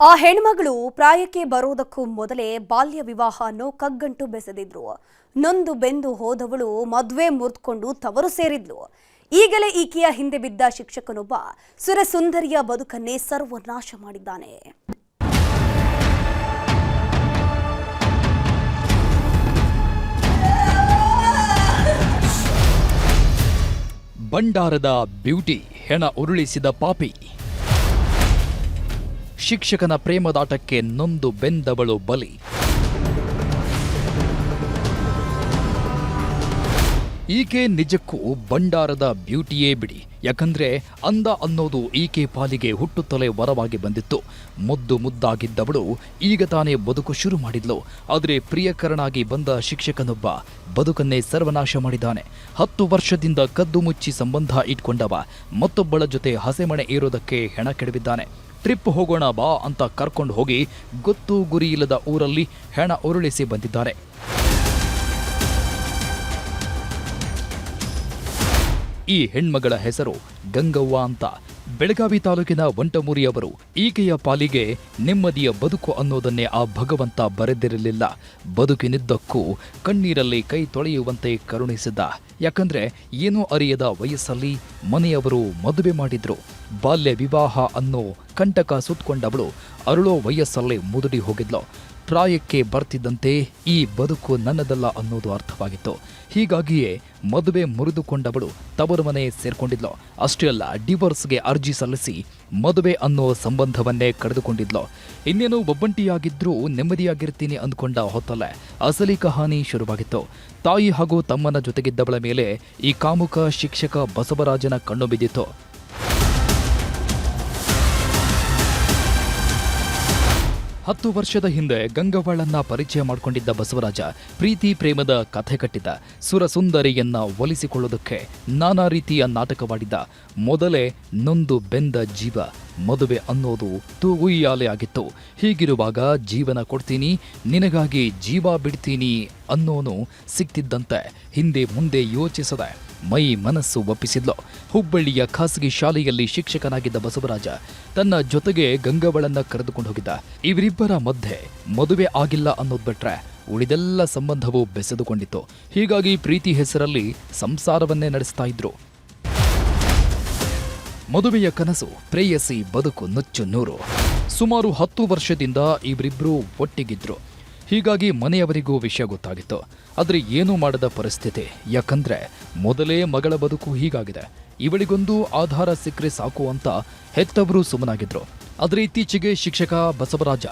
ಆ ಹೆಣ್ಮಗಳು ಪ್ರಾಯಕ್ಕೆ ಬರೋದಕ್ಕೂ ಮೊದಲೇ ಬಾಲ್ಯ ವಿವಾಹವನ್ನು ಕಗ್ಗಂಟು ಬೆಸೆದಿದ್ರು. ನೊಂದು ಬೆಂದು ಹೋದವಳು ಮದುವೆ ಮುರಿದುಕೊಂಡು ತವರು ಸೇರಿದ್ಲು. ಈಗಲೇ ಈಕೆಯ ಹಿಂದೆ ಬಿದ್ದ ಶಿಕ್ಷಕನೊಬ್ಬ ಸುರಸುಂದರಿಯ ಬದುಕನ್ನೇ ಸರ್ವನಾಶ ಮಾಡಿದ್ದಾನೆ. ಬಂಡಾರದ ಬ್ಯೂಟಿ ಹೆಣ ಉರುಳಿಸಿದ ಪಾಪಿ. ಶಿಕ್ಷಕನ ಪ್ರೇಮದಾಟಕ್ಕೆ ನೊಂದು ಬೆಂದವಳು ಬಲಿ. ಈಕೆ ನಿಜಕ್ಕೂ ಬಂಡಾರದ ಬ್ಯೂಟಿಯೇ ಬಿಡಿ. ಯಾಕಂದ್ರೆ ಅಂದ ಅನ್ನೋದು ಈಕೆ ಪಾಲಿಗೆ ಹುಟ್ಟುತ್ತಲೇ ವರವಾಗಿ ಬಂದಿತ್ತು. ಮುದ್ದು ಮುದ್ದಾಗಿದ್ದವಳು ಈಗ ತಾನೇ ಬದುಕು ಶುರು ಮಾಡಿದ್ಲು. ಆದರೆ ಪ್ರಿಯಕರನಾಗಿ ಬಂದ ಶಿಕ್ಷಕನೊಬ್ಬ ಬದುಕನ್ನೇ ಸರ್ವನಾಶ ಮಾಡಿದ್ದಾನೆ. 10 ವರ್ಷದಿಂದ ಕದ್ದು ಮುಚ್ಚಿ ಸಂಬಂಧ ಇಟ್ಕೊಂಡವ ಮತ್ತೊಬ್ಬಳ ಜೊತೆ ಹಸೆಮಣೆ ಏರೋದಕ್ಕೆ ಹೆಣ ಕೆಡವಿದ್ದಾನೆ. ಟ್ರಿಪ್ ಹೋಗೋಣ ಬಾ ಅಂತ ಕರ್ಕೊಂಡು ಹೋಗಿ ಗೊತ್ತು ಗುರಿ ಇಲ್ಲದ ಊರಲ್ಲಿ ಹೆಣ ಉರುಳಿಸಿ ಬಂದಿದ್ದಾರೆ. ಈ ಹೆಣ್ಮಗಳ ಹೆಸರು ಗಂಗವ್ವ ಅಂತ. ಬೆಳಗಾವಿ ತಾಲೂಕಿನ ವಂಟಮೂರಿಯವರು. ಈಕೆಯ ಪಾಲಿಗೆ ನೆಮ್ಮದಿಯ ಬದುಕು ಅನ್ನೋದನ್ನೇ ಆ ಭಗವಂತ ಬರೆದಿರಲಿಲ್ಲ. ಬದುಕಿನಿದ್ದಕ್ಕೂ ಕಣ್ಣೀರಲ್ಲಿ ಕೈ ತೊಳೆಯುವಂತೆ ಕರುಣಿಸಿದ್ದ. ಯಾಕಂದ್ರೆ ಏನೂ ಅರಿಯದ ವಯಸ್ಸಲ್ಲಿ ಮನೆಯವರು ಮದುವೆ ಮಾಡಿದ್ರು. ಬಾಲ್ಯ ವಿವಾಹ ಅನ್ನೋ ಕಂಟಕ ಸುತ್ತಕೊಂಡವಳು ಅರಳೋ ವಯಸ್ಸಲ್ಲೇ ಮುದುಡಿ ಹೋಗಿದ್ಲು. ಪ್ರಾಯಕ್ಕೆ ಬರ್ತಿದ್ದಂತೆ ಈ ಬದುಕು ನನ್ನದಲ್ಲ ಅನ್ನೋದು ಅರ್ಥವಾಗಿತ್ತು. ಹೀಗಾಗಿಯೇ ಮದುವೆ ಮುರಿದುಕೊಂಡವಳು ತವರು ಮನೆ ಸೇರ್ಕೊಂಡಿದ್ಲು. ಅಷ್ಟೇ ಅಲ್ಲ, ಡಿವೋರ್ಸ್ಗೆ ಅರ್ಜಿ ಸಲ್ಲಿಸಿ ಮದುವೆ ಅನ್ನೋ ಸಂಬಂಧವನ್ನೇ ಕಳೆದುಕೊಂಡಿದ್ಲು. ಇನ್ನೇನು ಒಬ್ಬಂಟಿಯಾಗಿದ್ರೂ ನೆಮ್ಮದಿಯಾಗಿರ್ತೀನಿ ಅಂದ್ಕೊಂಡ ಹೊತ್ತಲ್ಲೇ ಅಸಲಿ ಕಹಾನಿ ಶುರುವಾಗಿತ್ತು. ತಾಯಿ ಹಾಗೂ ತಮ್ಮನ ಜೊತೆಗಿದ್ದವಳ ಮೇಲೆ ಈ ಕಾಮುಕ ಶಿಕ್ಷಕ ಬಸವರಾಜನ ಕಣ್ಣು ಬಿದ್ದಿತ್ತು. ಹತ್ತು ವರ್ಷದ ಹಿಂದೆ ಗಂಗವ್ವಳನ್ನ ಪರಿಚಯ ಮಾಡಿಕೊಂಡಿದ್ದ ಬಸವರಾಜ ಪ್ರೀತಿ ಪ್ರೇಮದ ಕಥೆ ಕಟ್ಟಿದ್ದ. ಸುರಸುಂದರಿಯನ್ನ ಒಲಿಸಿಕೊಳ್ಳೋದಕ್ಕೆ ನಾನಾ ರೀತಿಯ ನಾಟಕವಾಡಿದ್ದ. ಮೊದಲೇ ನೊಂದು ಬೆಂದ ಜೀವ ಮದುವೆ ಅನ್ನೋದು ತೂಗುಯ್ಯಾಲೆ ಆಗಿತ್ತು. ಹೀಗಿರುವಾಗ ಜೀವನ ಕೊಡ್ತೀನಿ, ನಿನಗಾಗಿ ಜೀವ ಬಿಡ್ತೀನಿ ಅನ್ನೋನು ಸಿಕ್ತಿದ್ದಂತೆ ಹಿಂದೆ ಮುಂದೆ ಯೋಚಿಸದೆ ಮೈ ಮನಸ್ಸು ಒಪ್ಪಿಸಿದ್ಲು. ಹುಬ್ಬಳ್ಳಿಯ ಖಾಸಗಿ ಶಾಲೆಯಲ್ಲಿ ಶಿಕ್ಷಕನಾಗಿದ್ದ ಬಸವರಾಜ ತನ್ನ ಜೊತೆಗೆ ಗಂಗವ್ವಳನ್ನ ಕರೆದುಕೊಂಡು ಹೋಗಿದ್ದ. ಇವರಿಬ್ಬರ ಮಧ್ಯೆ ಮದುವೆ ಆಗಿಲ್ಲ ಅನ್ನೋದು ಬಿಟ್ರೆ ಉಳಿದೆಲ್ಲ ಸಂಬಂಧವೂ ಬೆಸೆದುಕೊಂಡಿತ್ತು. ಹೀಗಾಗಿ ಪ್ರೀತಿ ಹೆಸರಲ್ಲಿ ಸಂಸಾರವನ್ನೇ ನಡೆಸ್ತಾ ಇದ್ರು. ಮದುವೆಯ ಕನಸು, ಪ್ರೇಯಸಿ ಬದುಕು ನುಚ್ಚು ನೂರು. ಸುಮಾರು 10 ವರ್ಷದಿಂದ ಇವರಿಬ್ಬರು ಒಟ್ಟಿಗಿದ್ರು. ಹೀಗಾಗಿ ಮನೆಯವರಿಗೂ ವಿಷಯ ಗೊತ್ತಾಗಿತ್ತು. ಆದರೆ ಏನೂ ಮಾಡದ ಪರಿಸ್ಥಿತಿ. ಯಾಕಂದ್ರೆ ಮೊದಲೇ ಮಗಳ ಬದುಕು ಹೀಗಾಗಿದೆ, ಇವಳಿಗೊಂದು ಆಧಾರ ಸಿಕ್ಕರೆ ಸಾಕು ಅಂತ ಹೆತ್ತವರು ಸುಮ್ಮನಾಗಿದ್ರು. ಆದರೆ ಇತ್ತೀಚೆಗೆ ಶಿಕ್ಷಕ ಬಸವರಾಜ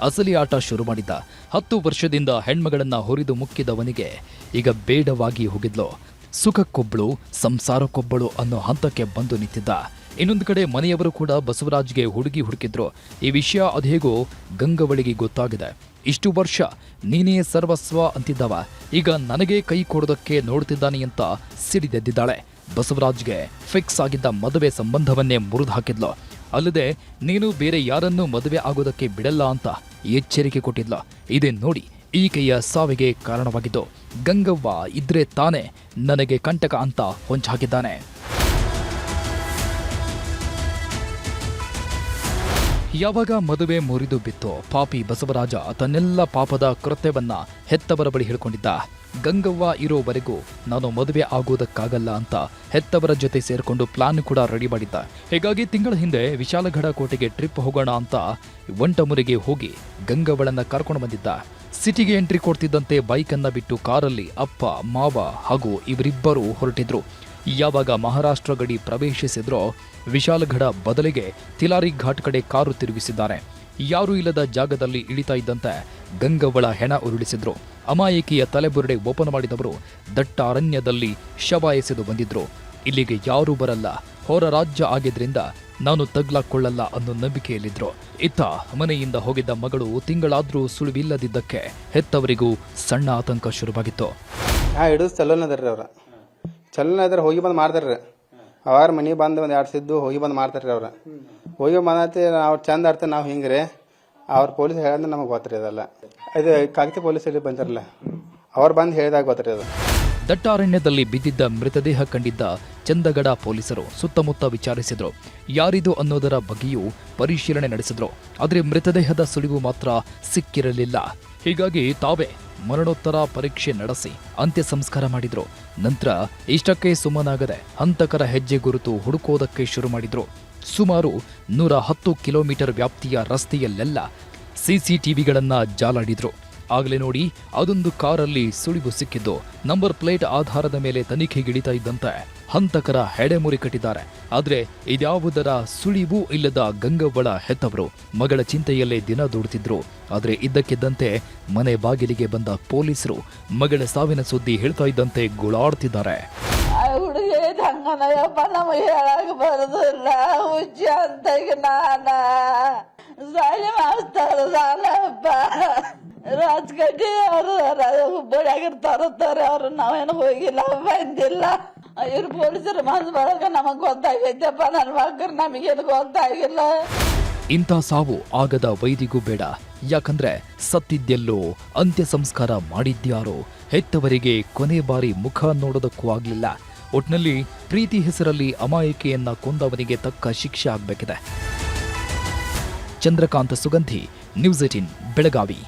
ಅಸಲಿ ಆಟ ಶುರು ಮಾಡಿದ್ದ. 10 ವರ್ಷದಿಂದ ಹೆಣ್ಮಗಳನ್ನ ಹೊರಿದು ಮುಕ್ಕಿದವನಿಗೆ ಈಗ ಬೇಡವಾಗಿ ಹೋಗಿದ್ಲು. ಸುಖಕ್ಕೊಬ್ಬಳು ಸಂಸಾರಕ್ಕೊಬ್ಬಳು ಅನ್ನೋ ಹಂತಕ್ಕೆ ಬಂದು ನಿಂತಿದ್ದ. ಇನ್ನೊಂದು ಕಡೆ ಮನೆಯವರು ಕೂಡ ಬಸವರಾಜ್ಗೆ ಹುಡುಗಿ ಹುಡುಕಿದ್ರು. ಈ ವಿಷಯ ಅದೇಗೋ ಗಂಗವ್ವಳಿಗೆ ಗೊತ್ತಾಗಿದೆ. ಇಷ್ಟು ವರ್ಷ ನೀನೇ ಸರ್ವಸ್ವ ಅಂತಿದ್ದವ ಈಗ ನನಗೆ ಕೈ ಕೊಡೋದಕ್ಕೆ ನೋಡ್ತಿದ್ದಾನೆ ಅಂತ ಸಿಡಿದೆದ್ದಿದ್ದಾಳೆ. ಬಸವರಾಜ್ಗೆ ಫಿಕ್ಸ್ ಆಗಿದ್ದ ಮದುವೆ ಸಂಬಂಧವನ್ನೇ ಮುರಿದು ಹಾಕಿದ್ಲು. ಅಲ್ಲದೆ ನೀನು ಬೇರೆ ಯಾರನ್ನೂ ಮದುವೆ ಆಗೋದಕ್ಕೆ ಬಿಡಲ್ಲ ಅಂತ ಎಚ್ಚರಿಕೆ ಕೊಟ್ಟಿದ್ಲ. ಇದೇ ನೋಡಿ ಈಕೆಯ ಸಾವಿಗೆ ಕಾರಣವಾಗಿದ್ದು. ಗಂಗವ್ವ ಇದ್ರೆ ತಾನೇ ನನಗೆ ಕಂಟಕ ಅಂತ ಹೊಂಚಾಕಿದ್ದಾನೆ. ಯಾವಾಗ ಮದುವೆ ಮುರಿದು ಬಿತ್ತು, ಪಾಪಿ ಬಸವರಾಜ ತನ್ನೆಲ್ಲ ಪಾಪದ ಕೃತ್ಯವನ್ನ ಹೆತ್ತವರ ಬಳಿ ಹೇಳ್ಕೊಂಡಿದ್ದ. ಗಂಗವ್ವ ಇರೋವರೆಗೂ ನಾನು ಮದುವೆ ಆಗೋದಕ್ಕಾಗಲ್ಲ ಅಂತ ಹೆತ್ತವರ ಜೊತೆ ಸೇರ್ಕೊಂಡು ಪ್ಲಾನ್ ಕೂಡ ರೆಡಿ ಮಾಡಿದ್ದ. ಹೀಗಾಗಿ ತಿಂಗಳ ಹಿಂದೆ ವಿಶಾಲಗಢ ಕೋಟೆಗೆ ಟ್ರಿಪ್ ಹೋಗೋಣ ಅಂತ ವಂಟಮುರಿಗೆ ಹೋಗಿ ಗಂಗವ್ವಳನ್ನ ಕರ್ಕೊಂಡು ಬಂದಿದ್ದ. ಸಿಟಿಗೆ ಎಂಟ್ರಿ ಕೊಡ್ತಿದ್ದಂತೆ ಬೈಕನ್ನ ಬಿಟ್ಟು ಕಾರಲ್ಲಿ ಅಪ್ಪ, ಮಾವ ಹಾಗೂ ಇವರಿಬ್ಬರು ಹೊರಟಿದ್ರು. ಯಾವಾಗ ಮಹಾರಾಷ್ಟ್ರ ಗಡಿ ಪ್ರವೇಶಿಸಿದ್ರೋ ವಿಶಾಲಗಢ ಬದಲಿಗೆ ತಿಲಾರಿ ಘಾಟ್ ಕಡೆ ಕಾರು ತಿರುಗಿಸಿದ್ದಾರೆ. ಯಾರೂ ಇಲ್ಲದ ಜಾಗದಲ್ಲಿ ಇಳಿತಾ ಇದ್ದಂತೆ ಗಂಗವ್ವಳ ಹೆಣ ಉರುಳಿಸಿದ್ರು. ಅಮಾಯಕಿಯ ತಲೆಬುರುಡೆ ಓಪನ್ ಮಾಡಿದವರು ದಟ್ಟ ಅರಣ್ಯದಲ್ಲಿ ಶವ ಎಸೆದು ಬಂದಿದ್ರು. ಇಲ್ಲಿಗೆ ಯಾರೂ ಬರಲ್ಲ, ಹೊರ ರಾಜ್ಯ ಆಗಿದ್ರಿಂದ ನಾನು ತಗ್ಲಾಕೊಳ್ಳಲ್ಲ ಅನ್ನೋ ನಂಬಿಕೆಯಲ್ಲಿದ್ರು. ಇತ್ತ ಮನೆಯಿಂದ ಹೋಗಿದ್ದ ಮಗಳು ತಿಂಗಳಾದ್ರೂ ಸುಳಿವಿಲ್ಲದಿದ್ದಕ್ಕೆ ಹೆತ್ತವರಿಗೂ ಸಣ್ಣ ಆತಂಕ ಶುರುವಾಗಿತ್ತು. ಚಲನ ಇದ್ರೆ ಹೋಗಿ ಬಂದು ಮಾಡ್ತಾರ್ರಿ. ಅವಾರ ಮನೆ ಬಂದು ಒಂದು 2 ಸಿದ್ದು ಹೋಗಿ ಬಂದು ಮಾಡ್ತಾರ್ರಿ. ಅವ್ರ ಹೋಗಿ ಬಂದತಿ ಅವ್ರು ಚಂದ ಆಡ್ತಾರೆ. ನಾವು ಹಿಂಗ್ರಿ ಅವ್ರ ಪೊಲೀಸ್ ಹೇಳಿದ್ರೆ ನಮಗೆ ಗೊತ್ತಿರಿ. ಅದೆಲ್ಲ ಇದು ಕಾಗತಿ ಪೊಲೀಸ್ ಬಂದಿರಲ್ಲ, ಅವ್ರು ಬಂದು ಹೇಳಿದಾಗ ಗೊತ್ತಿರಿ ಅದು. ದಟ್ಟಾರಣ್ಯದಲ್ಲಿ ಬಿದ್ದಿದ್ದ ಮೃತದೇಹ ಕಂಡಿದ್ದ ಚಂದಗಡ ಪೊಲೀಸರು ಸುತ್ತಮುತ್ತ ವಿಚಾರಿಸಿದ್ರು. ಯಾರಿದು ಅನ್ನೋದರ ಬಗ್ಗೆಯೂ ಪರಿಶೀಲನೆ ನಡೆಸಿದ್ರು. ಆದರೆ ಮೃತದೇಹದ ಸುಳಿವು ಮಾತ್ರ ಸಿಕ್ಕಿರಲಿಲ್ಲ. ಹೀಗಾಗಿ ತಾವೇ ಮರಣೋತ್ತರ ಪರೀಕ್ಷೆ ನಡೆಸಿ ಅಂತ್ಯ ಸಂಸ್ಕಾರ ಮಾಡಿದ್ರು. ನಂತರ ಇಷ್ಟಕ್ಕೆ ಸುಮ್ಮನಾಗದೆ ಹಂತಕರ ಹೆಜ್ಜೆ ಗುರುತು ಹುಡುಕೋದಕ್ಕೆ ಶುರು ಮಾಡಿದ್ರು. ಸುಮಾರು 110 ಕಿಲೋಮೀಟರ್ ವ್ಯಾಪ್ತಿಯ ರಸ್ತೆಯಲ್ಲೆಲ್ಲ ಸಿಸಿಟಿವಿಗಳನ್ನ ಜಾಲಾಡಿದ್ರು. ಆಗಲೇ ನೋಡಿ ಅದೊಂದು ಕಾರಲ್ಲಿ ಸುಳಿವು ಸಿಕ್ಕಿದ್ದು. ನಂಬರ್ ಪ್ಲೇಟ್ ಆಧಾರದ ಮೇಲೆ ತನಿಖೆಗಿಳಿತಾ ಇದ್ದಂತೆ ಹಂತಕರ ಹೆಡೆಮುರಿ ಕಟ್ಟಿದ್ದಾರೆ. ಆದ್ರೆ ಇದ್ಯಾವುದರ ಸುಳಿವೂ ಇಲ್ಲದ ಗಂಗವ್ವಳ ಹೆತ್ತವರು ಮಗಳ ಚಿಂತೆಯಲ್ಲೇ ದಿನ ದೂಡುತ್ತಿದ್ರು. ಆದ್ರೆ ಇದ್ದಕ್ಕಿದ್ದಂತೆ ಮನೆ ಬಾಗಿಲಿಗೆ ಬಂದ ಪೊಲೀಸರು ಮಗಳ ಸಾವಿನ ಸುದ್ದಿ ಹೇಳ್ತಾ ಇದ್ದಂತೆ ಗೋಳಾಡ್ತಿದ್ದಾರೆ. ಹುಡುಗಿ ಹಂಗನಯ್ಯಪ್ಪ ನಮಗೆ ಹೇಳಕ್ ಬರೋದಿಲ್ಲ, ಹುಚ್ಚ ಅಂತ ಈಗ ನಾನ ಸಾಲಿ ಮಾಸ್ತರಪ್ಪ ರಾಜಕಟ್ಟಿ ಅವರು ಹುಬ್ಬಳ್ಳಿಯಾಗಿರ್ತಾರತ್ತಾರೆ. ಅವರು ನಾವೇನು ಹೋಗಿಲ್ಲ, ಬಂದಿಲ್ಲ. ಇವ್ರು ಪೊಲೀಸರು ಮನಸ್ಸು ಬರೋಕೆ ನಮಗ್ ಗೊತ್ತಾಗೈತಪ್ಪ, ನನ್ನ ಮಕ್ಕಳು ನಮಗೇನು ಗೊತ್ತಾಗಿಲ್ಲ. ಇಂಥ ಸಾವು ಆಗದ ವೈದಿಗೂ ಬೇಡ. ಯಾಕಂದ್ರೆ ಸತ್ತಿದ್ದೆಲ್ಲೋ, ಅಂತ್ಯ ಸಂಸ್ಕಾರ ಮಾಡಿದ್ಯಾರೋ, ಹೆತ್ತವರಿಗೆ ಕೊನೆ ಬಾರಿ ಮುಖ ನೋಡೋದಕ್ಕೂ ಆಗ್ಲಿಲ್ಲ. ಒಟ್ನಲ್ಲಿ ಪ್ರೀತಿ ಹೆಸರಲ್ಲಿ ಅಮಾಯಕಿಯನ್ನ ಕೊಂದವನಿಗೆ ತಕ್ಕ ಶಿಕ್ಷೆ ಆಗ್ಬೇಕಿದೆ. ಚಂದ್ರಕಾಂತ ಸುಗಂಧಿ, ನ್ಯೂಸ್ 18 ಬೆಳಗಾವಿ.